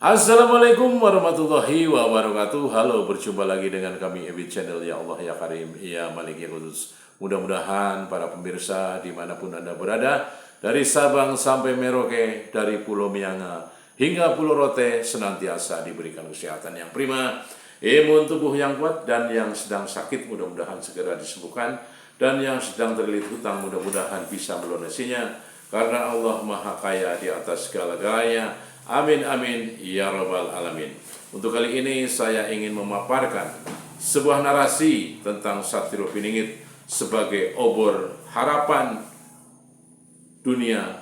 Assalamualaikum warahmatullahi wabarakatuh. Halo, berjumpa lagi dengan kami Ebi Channel. Ya Allah, Ya Karim, Ya Malik, Ya Kudus. Mudah-mudahan para pemirsa dimanapun Anda berada, dari Sabang sampai Merauke, dari Pulau Mianga hingga Pulau Rote, senantiasa diberikan kesehatan yang prima, imun tubuh yang kuat, dan yang sedang sakit mudah-mudahan segera disembuhkan, dan yang sedang terlilit hutang mudah-mudahan bisa melunasinya, karena Allah Maha Kaya di atas segala-galanya. Amin amin ya rabbal alamin. Untuk kali ini saya ingin memaparkan sebuah narasi tentang Satrio Piningit sebagai obor harapan dunia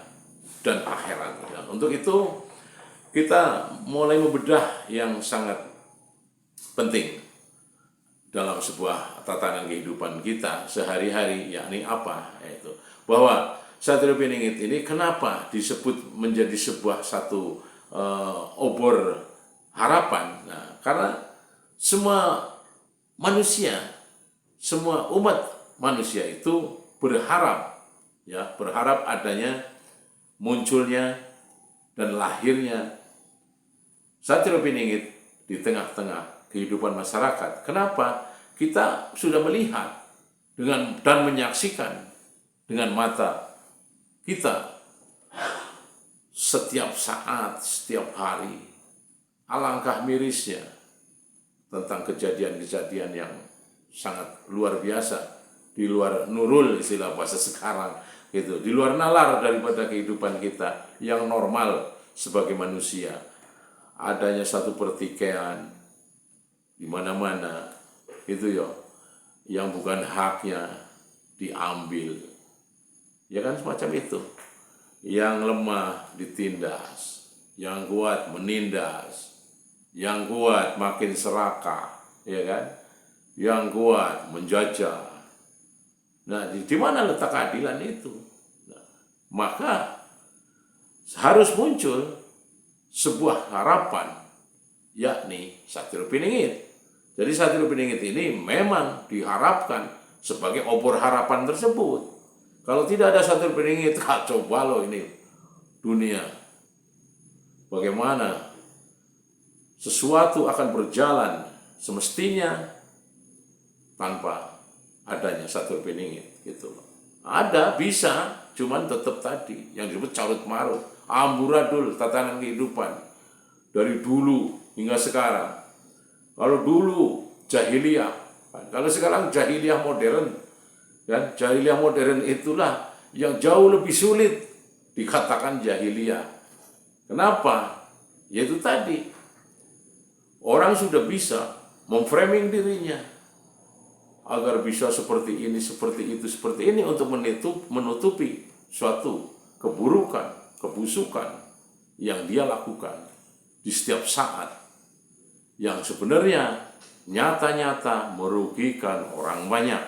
dan akhirat. Untuk itu kita mulai membedah yang sangat penting dalam sebuah tatanan kehidupan kita sehari-hari, yakni apa? Yaitu bahwa Satrio Piningit ini kenapa disebut menjadi sebuah satu obor harapan. Nah, karena semua manusia, semua umat manusia itu berharap adanya munculnya dan lahirnya Satrio Piningit di tengah-tengah kehidupan masyarakat. Kenapa? Kita sudah melihat dan menyaksikan dengan mata kita setiap saat, setiap hari. Alangkah mirisnya tentang kejadian-kejadian yang sangat luar biasa, di luar nurul istilah bahasa sekarang gitu, di luar nalar daripada kehidupan kita yang normal sebagai manusia. Adanya satu pertikaian di mana-mana itu yang bukan haknya diambil. Ya kan, semacam itu. Yang lemah ditindas, yang kuat menindas, yang kuat makin serakah, ya kan? Yang kuat menjajah. Nah, di mana letak keadilan itu? Nah, maka harus muncul sebuah harapan, yakni Satrio Piningit. Jadi Satrio Piningit ini memang diharapkan sebagai obor harapan tersebut. Kalau tidak ada Satrio Piningit, coba loh ini dunia. Bagaimana sesuatu akan berjalan semestinya tanpa adanya Satrio Piningit gitu loh. Ada, bisa, cuman tetap tadi yang disebut carut marut, amburadul tatanan kehidupan dari dulu hingga sekarang. Kalau dulu jahiliyah, kalau sekarang jahiliyah modern. Dan jahiliyah modern itulah yang jauh lebih sulit dikatakan jahiliyah. Kenapa? Yaitu tadi, orang sudah bisa memframing dirinya agar bisa seperti ini, seperti itu, seperti ini untuk menutupi suatu keburukan, kebusukan yang dia lakukan di setiap saat, yang sebenarnya nyata-nyata merugikan orang banyak.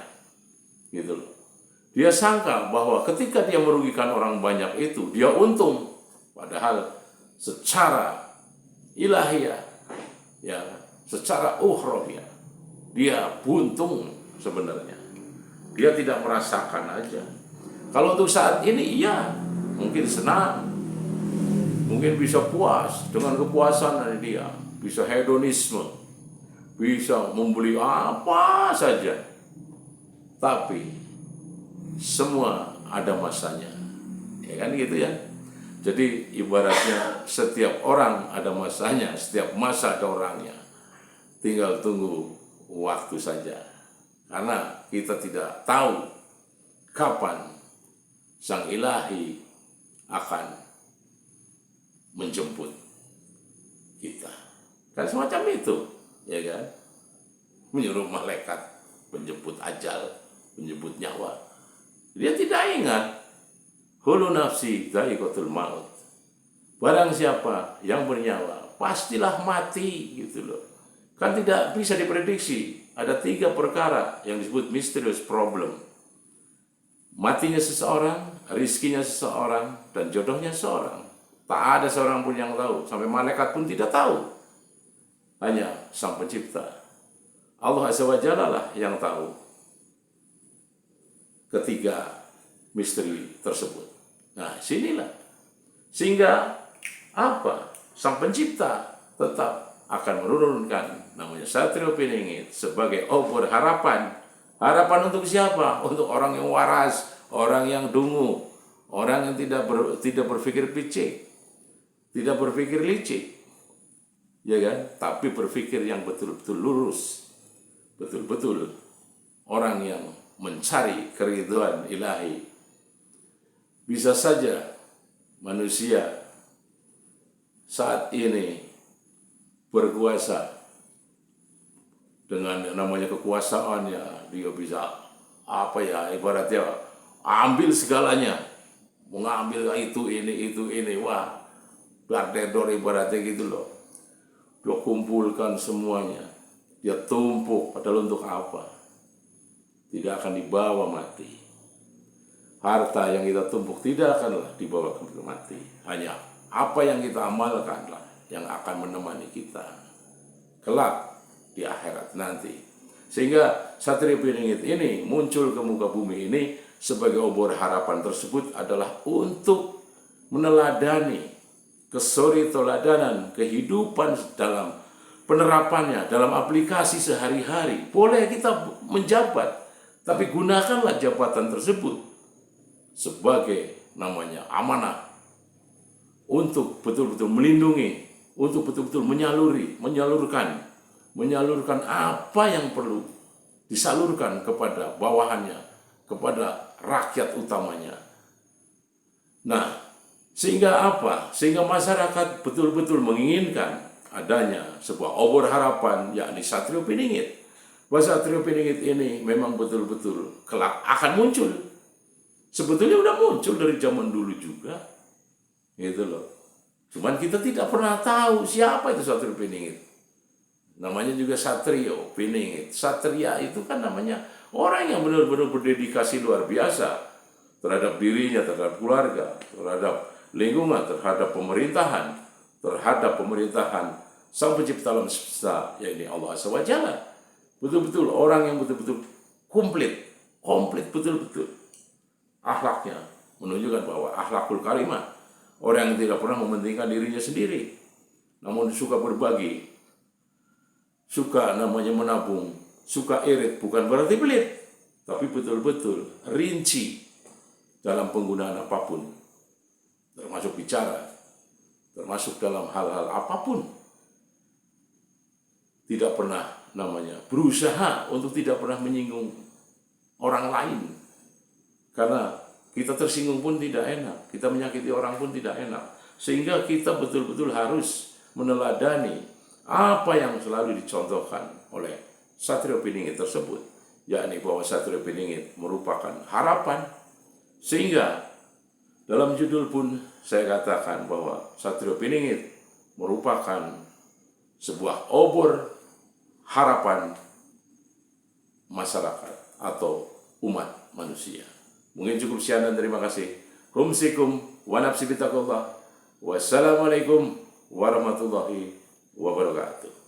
Gitu loh. Dia sangka bahwa ketika dia merugikan orang banyak itu, dia untung. Padahal secara ilahiyah, ya, secara ukhrawiyah, dia buntung sebenarnya. Dia tidak merasakan aja. Kalau untuk saat ini, iya, mungkin senang, mungkin bisa puas dengan kepuasan dari dia, bisa hedonisme, bisa membeli apa saja. Tapi semua ada masanya, ya kan gitu ya. Jadi ibaratnya setiap orang ada masanya, setiap masa ada orangnya. Tinggal tunggu waktu saja. Karena kita tidak tahu kapan Sang Ilahi akan menjemput kita. Kan semacam itu, ya kan? Menyuruh malaikat menjemput ajal, menyebut nyawa. Dia tidak ingat hulu nafsi dha'iqatul maut. Barang siapa yang bernyawa pastilah mati gitu loh. Kan tidak bisa diprediksi. Ada 3 perkara yang disebut mysterious problem. Matinya seseorang, rizkinya seseorang, dan jodohnya seseorang. Tak ada seorang pun yang tahu, sampai malaikat pun tidak tahu. Hanya Sang Pencipta, Allah Azza wa Jalla lah yang tahu ketiga misteri tersebut. Nah, sinilah. Sehingga apa? Sang Pencipta tetap akan menurunkan namanya Satrio Piningit sebagai obor harapan. Harapan untuk siapa? Untuk orang yang waras, orang yang dungu, orang yang tidak berpikir picik, tidak berpikir licik, ya kan? Tapi berpikir yang betul-betul lurus, betul-betul orang yang mencari keridhaan ilahi. Bisa saja manusia saat ini berkuasa dengan namanya kekuasaannya, dia bisa ibaratnya ambil segalanya, mengambil itu ini, wah bardedor ibaratnya gitu loh. Dia kumpulkan semuanya, dia tumpuk, padahal untuk apa? Tidak akan dibawa mati. Harta yang kita tumpuk tidak akanlah dibawa ke mati. Hanya apa yang kita amalkanlah yang akan menemani kita kelak di akhirat nanti. Sehingga Satrio Piningit ini muncul ke muka bumi ini sebagai obor harapan tersebut adalah untuk meneladani kesuri toladanan kehidupan dalam penerapannya, dalam aplikasi sehari-hari. Boleh kita menjabat, tapi gunakanlah jabatan tersebut sebagai namanya amanah untuk betul-betul melindungi, untuk betul-betul menyalurkan apa yang perlu disalurkan kepada bawahannya, kepada rakyat utamanya. Nah, sehingga apa? Sehingga masyarakat betul-betul menginginkan adanya sebuah obor harapan, yakni Satrio Piningit. Bahwa Satrio Piningit ini memang betul-betul kelak akan muncul. Sebetulnya udah muncul dari zaman dulu juga, gitu loh. Cuman kita tidak pernah tahu siapa itu Satrio Piningit. Namanya juga Satrio Piningit. Satria itu kan namanya orang yang benar-benar berdedikasi luar biasa terhadap dirinya, terhadap keluarga, terhadap lingkungan, terhadap pemerintahan Sang Pencipta alam semesta, yaitu Allah SWT. Betul-betul orang yang betul-betul komplit betul-betul. Akhlaknya menunjukkan bahwa akhlakul karimah, orang yang tidak pernah mementingkan dirinya sendiri, namun suka berbagi, suka namanya menabung, suka irit, bukan berarti pelit, tapi betul-betul rinci dalam penggunaan apapun, termasuk bicara, termasuk dalam hal-hal apapun. Tidak pernah namanya berusaha untuk tidak pernah menyinggung orang lain. Karena kita tersinggung pun tidak enak, kita menyakiti orang pun tidak enak. Sehingga kita betul-betul harus meneladani apa yang selalu dicontohkan oleh Satrio Piningit tersebut, yakni bahwa Satrio Piningit merupakan harapan. Sehingga dalam judul pun saya katakan bahwa Satrio Piningit merupakan sebuah obor harapan masyarakat atau umat manusia. Mungkin cukup sekian dan terima kasih. Humsikum wa nafsi bitaqullah. Wassalamualaikum warahmatullahi wabarakatuh.